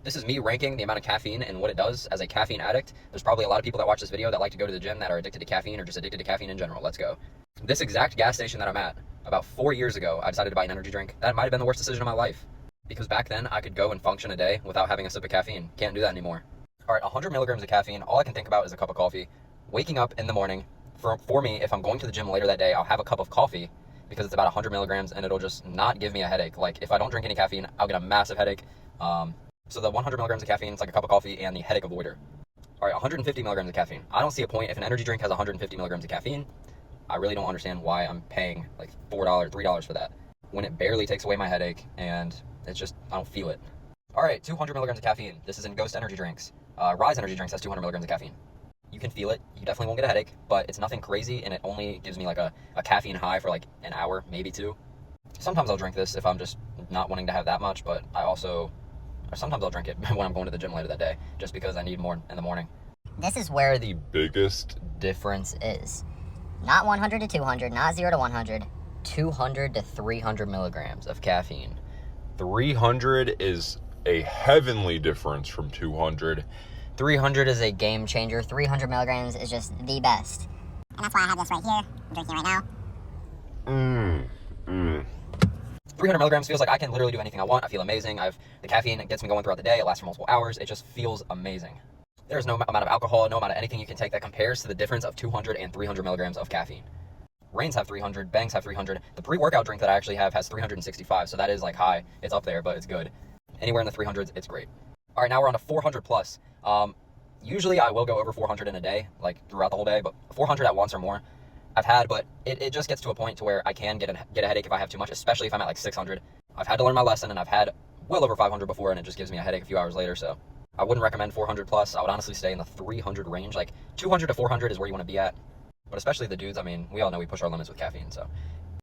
This is me ranking the amount of caffeine and what it does as a caffeine addict. There's probably a lot of people that watch this video that like to go to the gym that are addicted to caffeine or just addicted to caffeine in general. Let's go. This exact gas station that I'm at, about 4 years ago, I decided to buy an energy drink. That might have been the worst decision of my life. Because back then, I could go and function a day without having a sip of caffeine. Can't do that anymore. All right, 100 milligrams of caffeine, all I can think about is a cup of coffee. Waking up in the morning, for me, if I'm going to the gym later that day, I'll have a cup of coffee because it's about 100 milligrams and it'll just not give me a headache. Like, if I don't drink any caffeine, I'll get a massive headache. So the 100 milligrams of caffeine, it's like a cup of coffee and the headache avoider. All right, 150 milligrams of caffeine. I don't see a point if an energy drink has 150 milligrams of caffeine. I really don't understand why I'm paying like $4, $3 for that when it barely takes away my headache and it's just, I don't feel it. All right, 200 milligrams of caffeine. This is in Ghost energy drinks. Rise energy drinks has 200 milligrams of caffeine. You can feel it. You definitely won't get a headache, but it's nothing crazy and it only gives me like a caffeine high for like an hour, maybe two. Sometimes I'll drink this if I'm just not wanting to have that much, but sometimes I'll drink it when I'm going to the gym later that day, just because I need more in the morning. This is where the biggest difference is. Not 100 to 200, not 0 to 100, 200 to 300 milligrams of caffeine. 300 is a heavenly difference from 200. 300 is a game changer. 300 milligrams is just the best. And that's why I have this right here. I'm drinking it right now. 300 milligrams feels like I can literally do anything I want. I feel amazing. The caffeine gets me going throughout the day. It lasts for multiple hours. It just feels amazing. There's no amount of alcohol, no amount of anything you can take that compares to the difference of 200 and 300 milligrams of caffeine. Reigns have 300, Bangs have 300. The pre-workout drink that I actually have has 365, so that is like high. It's up there, but it's good. Anywhere in the 300s, it's great. All right, now we're on to 400 plus. Usually I will go over 400 in a day, like throughout the whole day, but 400 at once or more I've had, but it just gets to a point to where I can get a headache if I have too much, especially if I'm at like 600. I've had to learn my lesson, and I've had well over 500 before, and it just gives me a headache a few hours later, so I wouldn't recommend 400 plus. I would honestly stay in the 300 range. Like 200 to 400 is where you want to be at, but especially the dudes, I mean, we all know we push our limits with caffeine, so